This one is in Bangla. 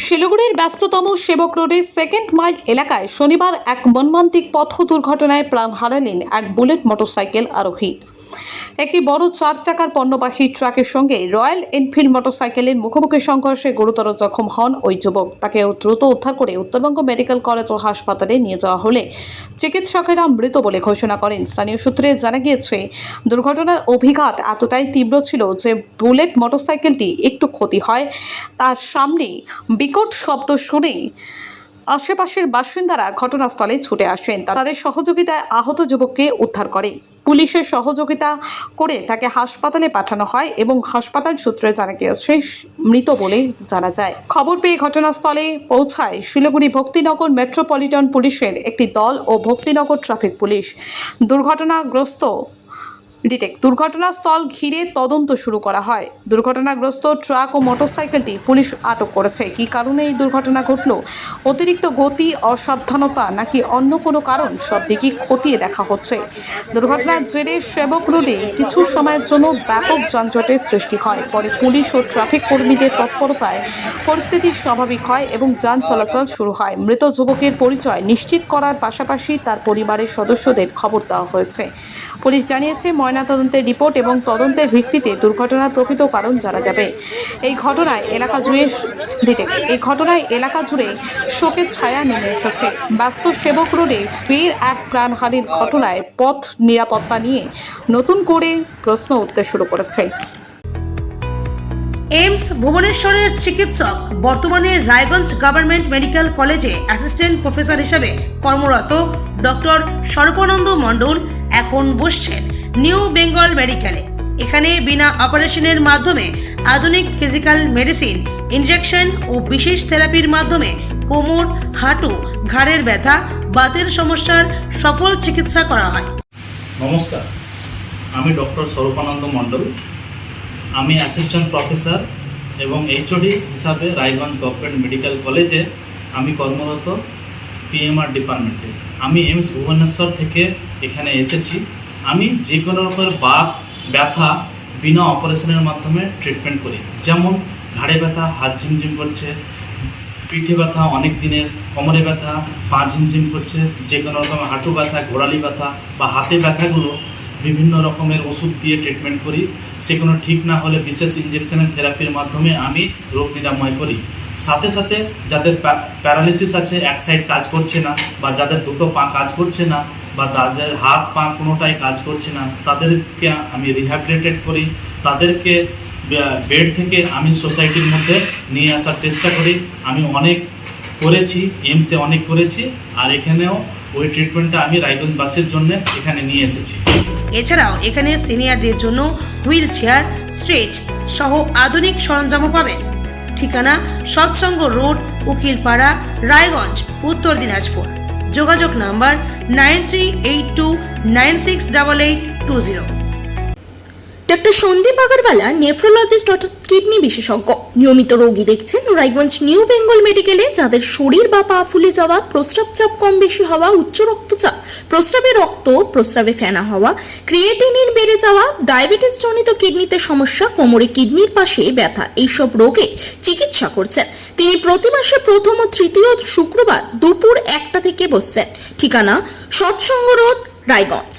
শিলিগুড়ির ব্যস্ততম সেবক রোডের সেকেন্ড মাইল এলাকায় শনিবার এক মর্মান্তিক পথ দুর্ঘটনায় প্রাণ হারালেন এক বুলেট মোটরসাইকেল আরোহী। একটি বড় 4 চাকার পণ্যবাহী ট্রাকের সঙ্গে রয়্যাল এনফিল্ড মোটরসাইকেলের মুখোমুখি সংঘর্ষে গুরুতর জখম হন ওই যুবক। তাকে দ্রুত উদ্ধার করে উত্তরবঙ্গ মেডিকেল কলেজ ও হাসপাতালে নিয়ে যাওয়া হলে চিকিৎসকেরা মৃত বলে ঘোষণা করেন। স্থানীয় সূত্রে জানা গিয়েছে, দুর্ঘটনার অভিঘাত এতটাই তীব্র ছিল যে বুলেট মোটরসাইকেলটি একটু ক্ষতি হয়। তার সামনে বিকট শব্দ শুনে আশেপাশের বাসিন্দারা ঘটনাস্থলে ছুটে আসেন। তাদের সহযোগিতায় আহত যুবককে উদ্ধার করে। পুলিশের সহযোগিতা করে তাকে হাসপাতালে পাঠানো হয় এবং হাসপাতাল সূত্রে জানা গিয়েছে মৃত বলে জানা যায়। খবর পেয়ে ঘটনাস্থলে পৌঁছায় শিলিগুড়ি ভক্তিনগর মেট্রোপলিটন পুলিশের একটি দল ও ভক্তিনগর ট্রাফিক পুলিশ। দুর্ঘটনাস্থল ঘিরে তদন্ত শুরু করা হয়। দুর্ঘটনাগ্রস্ত ট্রাক ও মোটরসাইকেলটি পুলিশ আটক করেছে। কী কারণে এই দুর্ঘটনা ঘটল, অতিরিক্ত গতি, অসাবধানতা নাকি অন্য কোনো কারণ, সব দিকই খতিয়ে দেখা হচ্ছে। দুর্ঘটনার জেরে সেবক রোডে কিছু সময়ের জন্য ব্যাপক যানজটের সৃষ্টি হয়। পরে পুলিশ ও ট্রাফিক কর্মীদের তৎপরতায় পরিস্থিতি স্বাভাবিক হয় এবং যান চলাচল শুরু হয়। মৃত যুবকের পরিচয় নিশ্চিত করার পাশাপাশি তার পরিবারের সদস্যদের খবর দেওয়া হয়েছে। পুলিশ জানিয়েছে, ময়নাতদন্তের রিপোর্ট এবং তদন্তের ভিত্তিতে দুর্ঘটনার প্রকৃত কারণ জানা যাবে। এই ঘটনায় এলাকা জুড়ে শোকের ছায়া নেমে এসেছে। ব্যস্ত সেবক রোডে ফের এক প্রাণহানির ঘটনায় পথ নিরাপত্তা নিয়ে নতুন করে প্রশ্ন উঠতে শুরু করেছে। এইমস ভুবনেশ্বরের চিকিৎসক, বর্তমানে রায়গঞ্জ গভর্নমেন্ট মেডিকেল কলেজে অ্যাসিস্ট্যান্ট প্রফেসর হিসেবে কর্মরত ডক্টর স্বরূপানন্দ মণ্ডল এখন বসছেন নিউ বেঙ্গল মেডিকেলে। এখানে বিনা অপারেশনের মাধ্যমে আধুনিক ফিজিক্যাল মেডিসিন, ইনজেকশন ও বিশেষ থেরাপির মাধ্যমে কোমর, হাঁটু, ঘাড়ের ব্যথা, বাতের সমস্যার সফল চিকিৎসা করা হয়। নমস্কার, আমি ডক্টর স্বরূপানন্দ মণ্ডল। আমি অ্যাসিস্ট্যান্ট প্রফেসর এবং এইচওডি হিসাবে রায়গঞ্জ গভর্নমেন্ট মেডিকেল কলেজে আমি কর্মরত পিএমআর ডিপার্টমেন্টে। আমি এইমস ভুবনেশ্বর থেকে এখানে এসেছি। আমি যে কোনো রকমের বাত, ব্যথা বিনা অপারেশনের মাধ্যমে ট্রিটমেন্ট করি। যেমন ঘাড়ে ব্যথা, হাত ঝিমঝিম করছে, পিঠে ব্যথা অনেক দিনের, কোমরে ব্যথা, পা ঝিমঝিম করছে, যে কোনো রকমের হাঁটু ব্যথা, গোড়ালি ব্যথা বা হাতে ব্যথাগুলো বিভিন্ন রকমের ওষুধ দিয়ে ট্রিটমেন্ট করি। সেগুলো ঠিক না হলে বিশেষ ইনজেকশনের থেরাপির মাধ্যমে আমি রোগ নিরাময় করি। সাথে সাথে যাদের প্যারালিসিস আছে, এক সাইড কাজ করছে না, বা যাদের দুটো পা কাজ করছে না, বা যাদের হাত পা কোনোটাই কাজ করছে না, তাদেরকে আমি রিহ্যাবিলিটেট করি। তাদেরকে বেড থেকে আমি সোসাইটির মধ্যে নিয়ে আসার চেষ্টা করি। আমি অনেক করেছি, এইমসে অনেক করেছি, আর এখানেও ওই ট্রিটমেন্টটা আমি রায়গঞ্জবাসীর জন্য এখানে নিয়ে এসেছি। এছাড়াও এখানে সিনিয়রদের জন্য হুইল চেয়ার, স্ট্রেচ সহ আধুনিক সরঞ্জামও পাবেন। ঠিকানা সৎসঙ্গ রোড, উকিলপাড়া, রায়গঞ্জ, উত্তর দিনাজপুর। যোগাযোগ number 9382968820। Doctor Sandeep Agarwala, nephrologist অর্থাৎ কিডনি বিশেষজ্ঞ, নিয়মিত রোগী দেখছেন রায়গঞ্জ নিউ বেঙ্গল মেডিকেলে। যাদের শরীর বা পা ফুলে যাওয়া, প্রস্রাব চাপ কম বেশি হওয়া, উচ্চ রক্তচাপ, প্রস্রাবে ফেনা হওয়া, ক্রিয়েটিনিন বেড়ে যাওয়া, ডায়াবেটিস জনিত কিডনিতে সমস্যা, কোমরে কিডনির পাশে ব্যথা, এইসব রোগে চিকিৎসা করছেন তিনি। প্রতি মাসে প্রথম ও তৃতীয় শুক্রবার দুপুর 1টা থেকে বসছেন। ঠিকানা সৎসঙ্গ রোড, রায়গঞ্জ।